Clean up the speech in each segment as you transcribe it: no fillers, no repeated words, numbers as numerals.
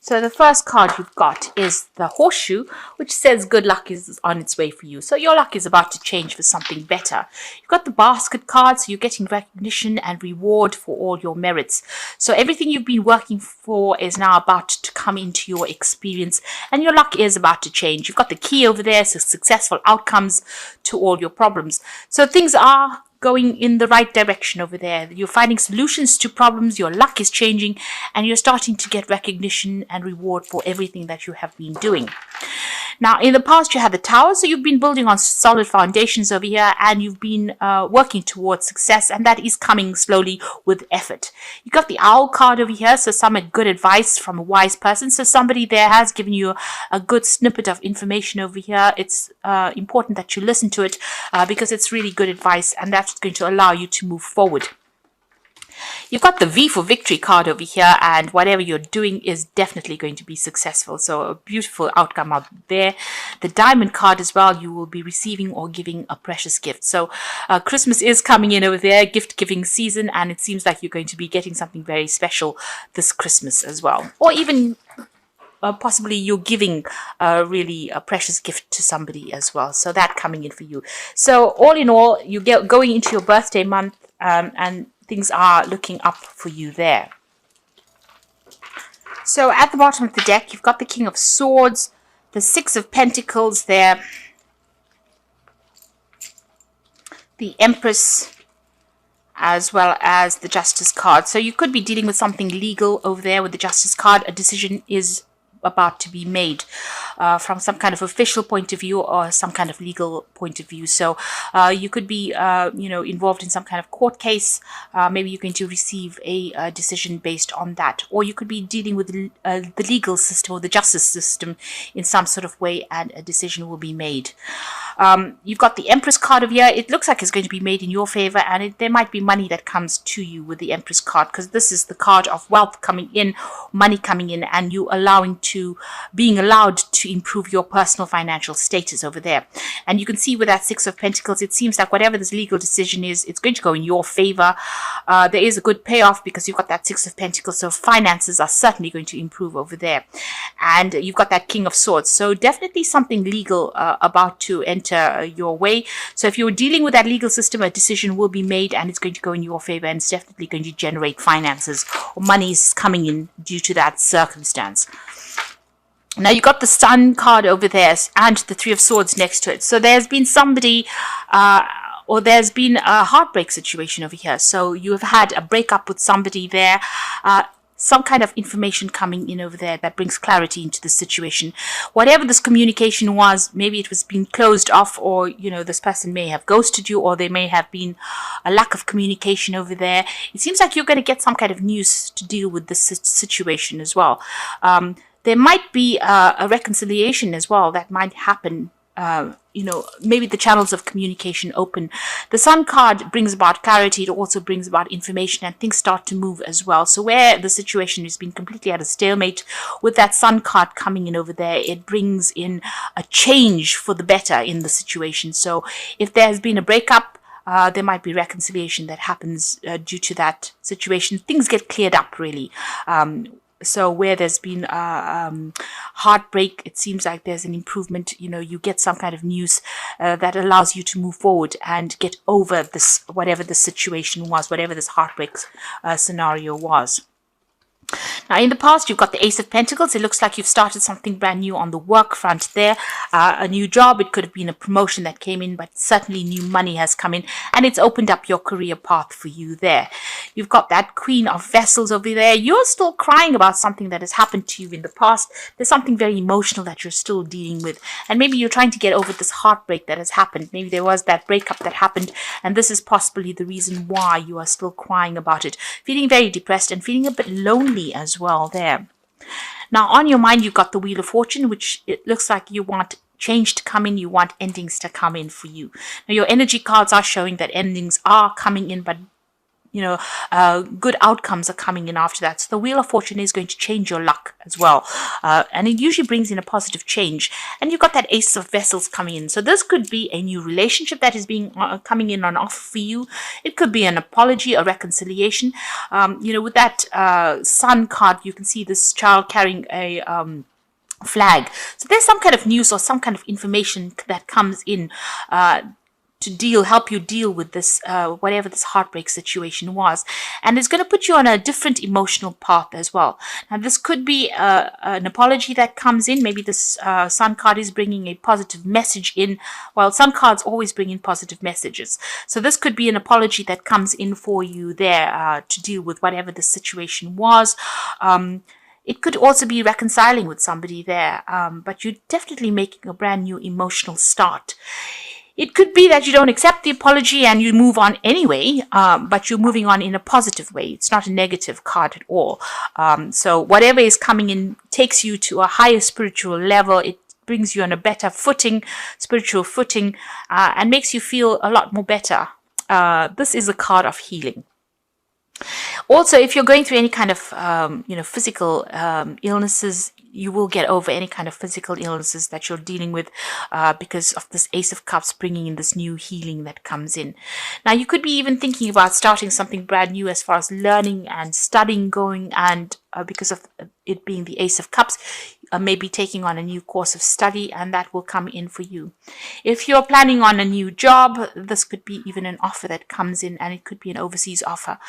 So the first card you've got is the horseshoe, which says good luck is on its way for you. So your luck is about to change for something better. You've got the basket card, so you're getting recognition and reward for all your merits. So everything you've been working for is now about to come into your experience, and your luck is about to change. You've got the key over there, so successful outcomes to all your problems. So things are going in the right direction over there. You're finding solutions to problems, your luck is changing, and you're starting to get recognition and reward for everything that you have been doing. Now, in the past, you had the tower, so you've been building on solid foundations over here, and you've been working towards success, and that is coming slowly with effort. You got the owl card over here, so some good advice from a wise person. So somebody there has given you a good snippet of information over here. It's important that you listen to it because it's really good advice, and that's going to allow you to move forward. You've got the V for victory card over here, and whatever you're doing is definitely going to be successful. So a beautiful outcome out there. The diamond card as well, you will be receiving or giving a precious gift. So Christmas is coming in over there, gift giving season, and it seems like you're going to be getting something very special this Christmas as well. Or even possibly you're giving really a precious gift to somebody as well. So that coming in for you. So all in all, you get going into your birthday month, and things are looking up for you there. So at the bottom of the deck, you've got the King of Swords, the Six of Pentacles there, the Empress, as well as the Justice card. So you could be dealing with something legal over there with the Justice card. A decision is about to be made from some kind of official point of view or some kind of legal point of view. So you could be involved in some kind of court case. Maybe you're going to receive a decision based on that, or you could be dealing with the legal system or the justice system in some sort of way, and a decision will be made. You've got the Empress card over here. It looks like it's going to be made in your favor, and there might be money that comes to you with the Empress card, because this is the card of wealth coming in, money coming in, and you being allowed to improve your personal financial status over there. And you can see with that Six of Pentacles, it seems like whatever this legal decision is, it's going to go in your favor. There is a good payoff because you've got that Six of Pentacles, so finances are certainly going to improve over there. And you've got that King of Swords, so definitely something legal about to enter your way. So if you're dealing with that legal system, a decision will be made, and it's going to go in your favor, and it's definitely going to generate finances, or money is coming in due to that circumstance. Now you got the Sun card over there and the Three of Swords next to it. So there's been somebody or there's been a heartbreak situation over here. So you have had a breakup with somebody there. Some kind of information coming in over there that brings clarity into the situation. Whatever this communication was, maybe it was being closed off, or this person may have ghosted you, or there may have been a lack of communication over there. It seems like you're going to get some kind of news to deal with this situation as well. There might be a reconciliation as well that might happen. Maybe the channels of communication open. The Sun card brings about clarity. It also brings about information, and things start to move as well. So where the situation has been completely at a stalemate, with that Sun card coming in over there, it brings in a change for the better in the situation. So if there has been a breakup, there might be reconciliation that happens due to that situation. Things get cleared up, really. So where there's been heartbreak, it seems like there's an improvement. You get some kind of news that allows you to move forward and get over this, whatever the situation was, whatever this heartbreak scenario was. Now, in the past, you've got the Ace of Pentacles. It looks like you've started something brand new on the work front there. A new job. It could have been a promotion that came in, but certainly new money has come in, and it's opened up your career path for you there. You've got that Queen of Vessels over there. You're still crying about something that has happened to you in the past. There's something very emotional that you're still dealing with, and maybe you're trying to get over this heartbreak that has happened. Maybe there was that breakup that happened, and this is possibly the reason why you are still crying about it. Feeling very depressed and feeling a bit lonely as well there. Now on your mind, you've got the Wheel of Fortune, which it looks like you want change to come in, you want endings to come in for you. Now your energy cards are showing that endings are coming in, but good outcomes are coming in after that. So the Wheel of Fortune is going to change your luck as well. And it usually brings in a positive change. And you've got that Ace of Vessels coming in. So this could be a new relationship that is being coming in on offer for you. It could be an apology, a reconciliation. With that Sun card, you can see this child carrying a flag. So there's some kind of news or some kind of information that comes in to help you deal with this, whatever this heartbreak situation was. And it's going to put you on a different emotional path as well. Now, this could be an apology that comes in. Maybe this Sun card is bringing a positive message in. Well, Sun cards always bring in positive messages. So this could be an apology that comes in for you there to deal with whatever the situation was. It could also be reconciling with somebody there, but you're definitely making a brand new emotional start. It could be that you don't accept the apology and you move on anyway, but you're moving on in a positive way. It's not a negative card at all. So whatever is coming in takes you to a higher spiritual level. It brings you on a better footing, spiritual footing, and makes you feel a lot more better. This is a card of healing. Also, if you're going through any kind of, physical illnesses, you will get over any kind of physical illnesses that you're dealing with because of this Ace of Cups bringing in this new healing that comes in. Now, you could be even thinking about starting something brand new as far as learning and studying going, and because of it being the Ace of Cups, maybe taking on a new course of study, and that will come in for you. If you're planning on a new job, this could be even an offer that comes in, and it could be an overseas offer.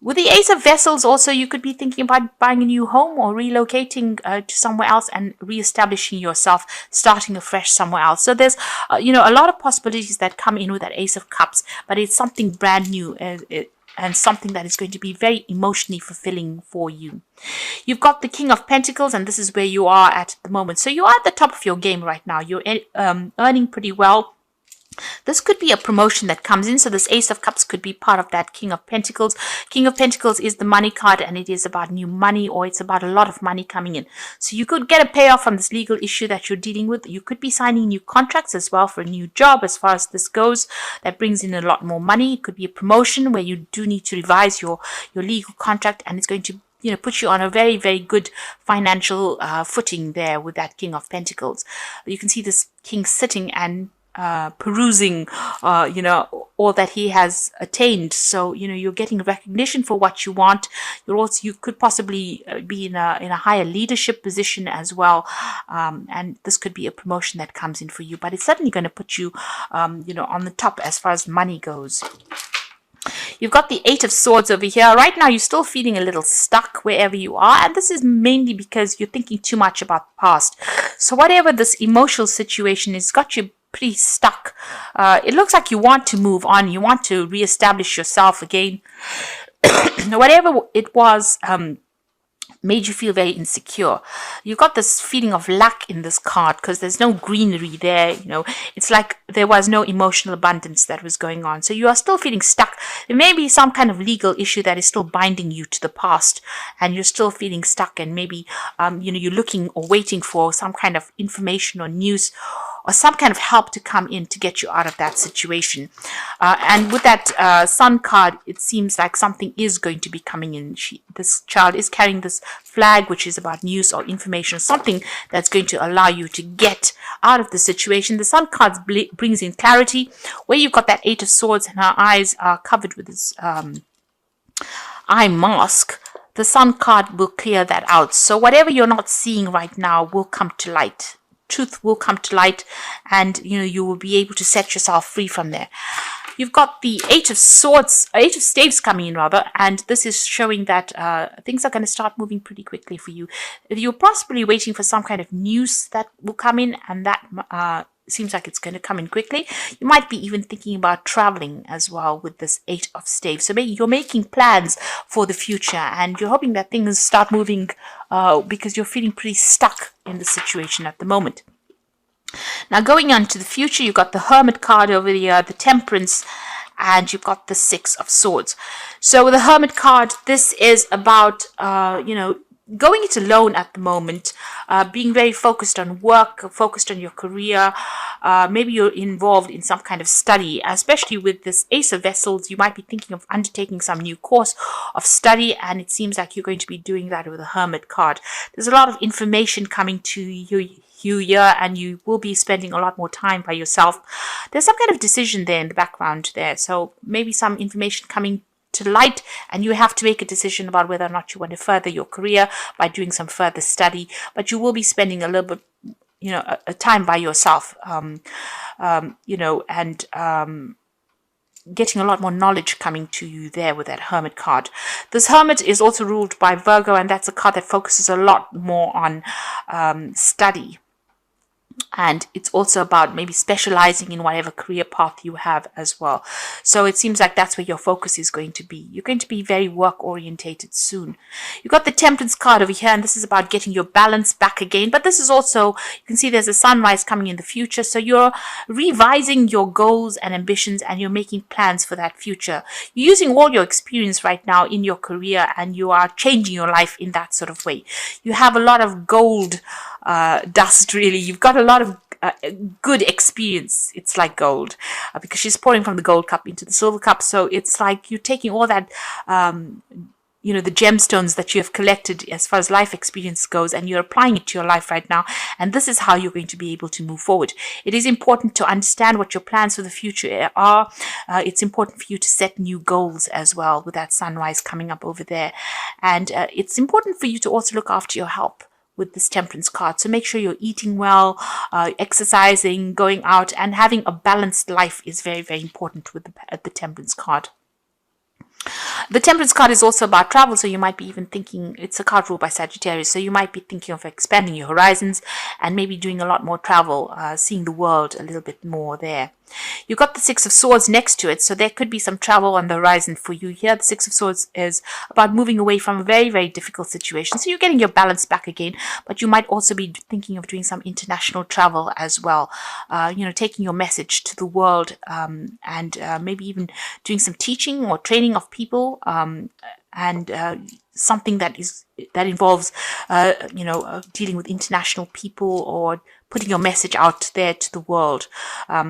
With the Ace of Vessels, also, you could be thinking about buying a new home or relocating to somewhere else and reestablishing yourself, starting afresh somewhere else. So there's, a lot of possibilities that come in with that Ace of Cups, but it's something brand new and something that is going to be very emotionally fulfilling for you. You've got the King of Pentacles, and this is where you are at the moment. So you are at the top of your game right now. You're earning pretty well. This could be a promotion that comes in. So this Ace of Cups could be part of that King of Pentacles. King of Pentacles is the money card, and it is about new money, or it's about a lot of money coming in. So you could get a payoff from this legal issue that you're dealing with. You could be signing new contracts as well for a new job as far as this goes. That brings in a lot more money. It could be a promotion where you do need to revise your legal contract, and it's going to put you on a very, very good financial footing there with that King of Pentacles. You can see this king sitting and perusing, all that he has attained. So, you're getting recognition for what you want. You could possibly be in a higher leadership position as well. And this could be a promotion that comes in for you, but it's certainly going to put you, on the top as far as money goes. You've got the Eight of Swords over here. Right now, you're still feeling a little stuck wherever you are. And this is mainly because you're thinking too much about the past. So whatever this emotional situation has got you pretty stuck. It looks like you want to move on. You want to reestablish yourself again. Whatever it was made you feel very insecure. You got this feeling of lack in this card because there's no greenery there. It's like there was no emotional abundance that was going on. So you are still feeling stuck. There may be some kind of legal issue that is still binding you to the past, and you're still feeling stuck. And maybe you're looking or waiting for some kind of information or news or some kind of help to come in to get you out of that situation. And with that Sun card, it seems like something is going to be coming in. This child is carrying this flag, which is about news or information, something that's going to allow you to get out of the situation. The Sun card brings in clarity, where you've got that Eight of Swords and her eyes are covered with this eye mask. The Sun card will clear that out. So whatever you're not seeing right now will come to light. Truth will come to light, and you will be able to set yourself free from there. You've got the Eight of Staves coming in rather, and this is showing that things are going to start moving pretty quickly for you. You're possibly waiting for some kind of news that will come in, and that seems like it's going to come in quickly. You might be even thinking about traveling as well with this Eight of Staves. So maybe you're making plans for the future, and you're hoping that things start moving because you're feeling pretty stuck in the situation at the moment. Now, going on to the future, you've got the Hermit card over here, the Temperance, and you've got the Six of Swords. So with the Hermit card, this is about, going it alone at the moment, being very focused on work, focused on your career. Maybe you're involved in some kind of study, especially with this Ace of Vessels. You might be thinking of undertaking some new course of study, and it seems like you're going to be doing that with a Hermit card. There's a lot of information coming to you here, and you will be spending a lot more time by yourself. There's some kind of decision there in the background there, so maybe some information coming to light, and you have to make a decision about whether or not you want to further your career by doing some further study. But you will be spending a little bit, a time by yourself, and getting a lot more knowledge coming to you there with that Hermit card. This Hermit is also ruled by Virgo, and that's a card that focuses a lot more on study. And it's also about maybe specializing in whatever career path you have as well. So it seems like that's where your focus is going to be. You're going to be very work orientated soon. You've got the Temperance card over here, and this is about getting your balance back again. But this is also, you can see there's a sunrise coming in the future. So you're revising your goals and ambitions, and you're making plans for that future. You're using all your experience right now in your career, and you are changing your life in that sort of way. You have a lot of gold dust, really. You've got a lot of good experience. It's like gold, because she's pouring from the gold cup into the silver cup. So it's like you're taking all that, the gemstones that you have collected as far as life experience goes, and you're applying it to your life right now. And this is how you're going to be able to move forward. It is important to understand what your plans for the future are. It's important for you to set new goals as well with that sunrise coming up over there. And it's important for you to also look after your health with this Temperance card. So make sure you're eating well, exercising, going out, and having a balanced life is very, very important with the Temperance card. The Temperance card is also about travel, so you might be even thinking, it's a card ruled by Sagittarius, so you might be thinking of expanding your horizons and maybe doing a lot more travel, seeing the world a little bit more there. You've got the Six of Swords next to it, so there could be some travel on the horizon for you here. The Six of Swords is about moving away from a very, very difficult situation. So you're getting your balance back again, but you might also be thinking of doing some international travel as well. Taking your message to the world, and maybe even doing some teaching or training of people, and something that involves dealing with international people, or putting your message out there to the world.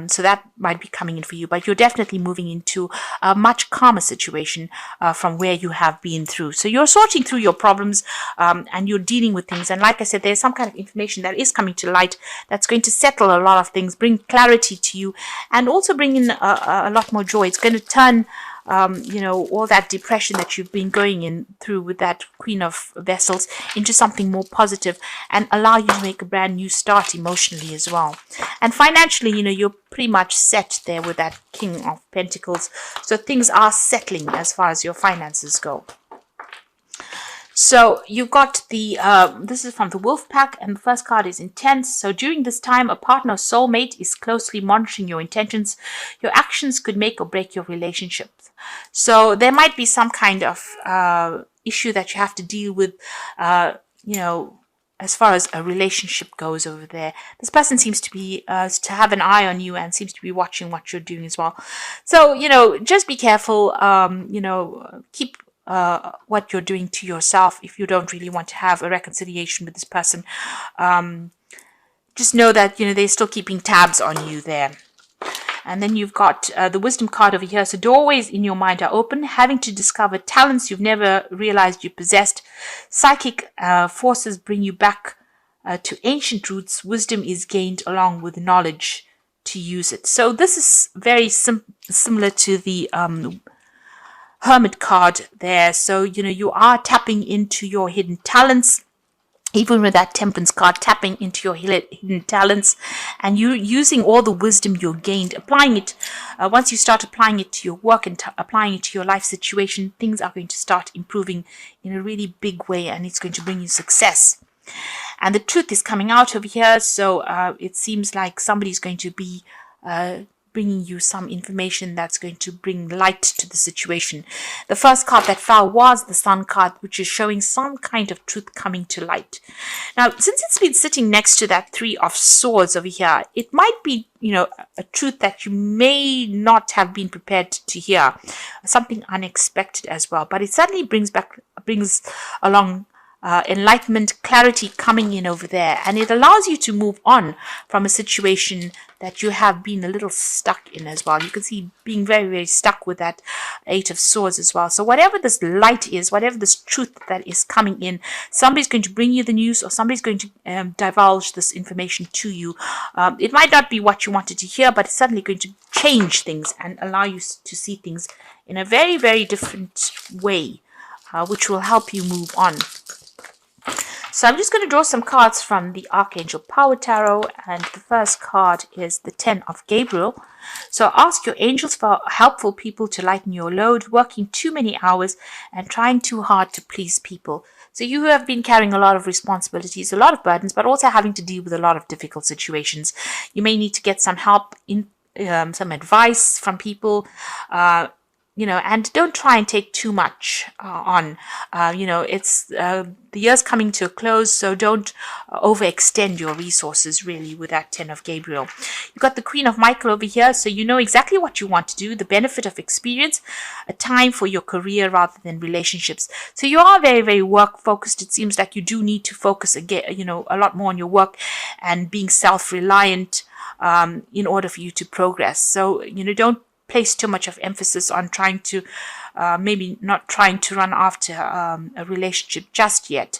So that might be coming in for you, but you're definitely moving into a much calmer situation from where you have been through. So you're sorting through your problems, and you're dealing with things. And like I said, there's some kind of information that is coming to light that's going to settle a lot of things, bring clarity to you, and also bring in a lot more joy. It's going to turn all that depression that you've been going through with that Queen of Vessels into something more positive, and allow you to make a brand new start emotionally as well. And financially, you're pretty much set there with that King of Pentacles. So things are settling as far as your finances go. So you've got this is from the Wolf Pack, and the first card is Intense. So during this time, a partner or soulmate is closely monitoring your intentions. Your actions could make or break your relationships. So there might be some kind of issue that you have to deal with, as far as a relationship goes over there. This person seems to be to have an eye on you and seems to be watching what you're doing as well. So, just be careful, keep what you're doing to yourself if you don't really want to have a reconciliation with this person. Just know that, they're still keeping tabs on you there. And then you've got the Wisdom card over here. So doorways in your mind are open, having to discover talents you've never realized you possessed. Psychic forces bring you back to ancient roots. Wisdom is gained along with knowledge to use it. So this is very similar to the Hermit card there. So, you are tapping into your hidden talents. Even with that Temperance card, tapping into your hidden talents, and you're using all the wisdom you gained, applying it. Once you start applying it to your work and applying it to your life situation, things are going to start improving in a really big way, and it's going to bring you success. And the truth is coming out over here, so it seems like somebody's going to be bringing you some information that's going to bring light to the situation. The first card that fell was the Sun card, which is showing some kind of truth coming to light. Now, since it's been sitting next to that Three of Swords over here, it might be, a truth that you may not have been prepared to hear, something unexpected as well. But it certainly brings along enlightenment, clarity coming in over there. And it allows you to move on from a situation that you have been a little stuck in as well. You can see being very, very stuck with that Eight of Swords as well. So whatever this light is, whatever this truth that is coming in, somebody's going to bring you the news, or somebody's going to divulge this information to you. It might not be what you wanted to hear, but it's certainly going to change things and allow you to see things in a very, very different way, which will help you move on. So I'm just going to draw some cards from the Archangel Power Tarot, and the first card is the 10 of Gabriel. So ask your angels for helpful people to lighten your load, working too many hours and trying too hard to please people. So you have been carrying a lot of responsibilities, a lot of burdens, but also having to deal with a lot of difficult situations. You may need to get some help, in some advice from people, and don't try and take too much on. It's the year's coming to a close, so don't overextend your resources really with that 10 of Gabriel. You've got the Queen of Michael over here, so you know exactly what you want to do, the benefit of experience, a time for your career rather than relationships. So you are very, very work focused. It seems like you do need to focus again, a lot more on your work and being self-reliant in order for you to progress. So, don't place too much of emphasis on trying to maybe not trying to run after a relationship just yet.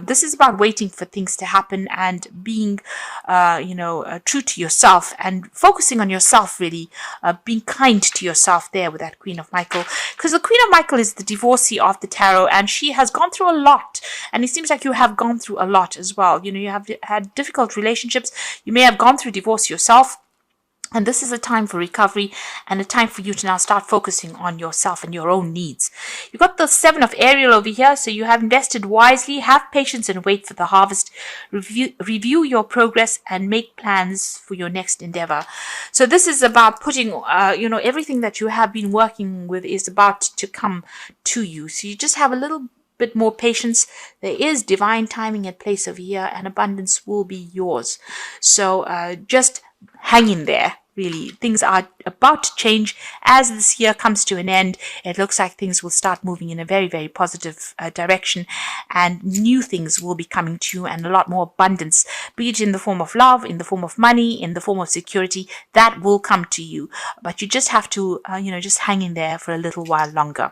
This is about waiting for things to happen and being true to yourself and focusing on yourself, really being kind to yourself there with that Queen of Michael, because the Queen of Michael is the divorcee of the tarot, and she has gone through a lot, and it seems like you have gone through a lot as well. You have had difficult relationships, you may have gone through divorce yourself. And this is a time for recovery and a time for you to now start focusing on yourself and your own needs. You've got the 7 of Ariel over here, so you have invested wisely, have patience and wait for the harvest. Review your progress and make plans for your next endeavor. So this is about putting, everything that you have been working with is about to come to you. So you just have a little bit more patience. There is divine timing at place over here, and abundance will be yours. So just hang in there. Really, things are about to change as this year comes to an end. It looks like things will start moving in a very, very positive direction, and new things will be coming to you, and a lot more abundance, be it in the form of love, in the form of money, in the form of security, that will come to you. But you just have to, just hang in there for a little while longer.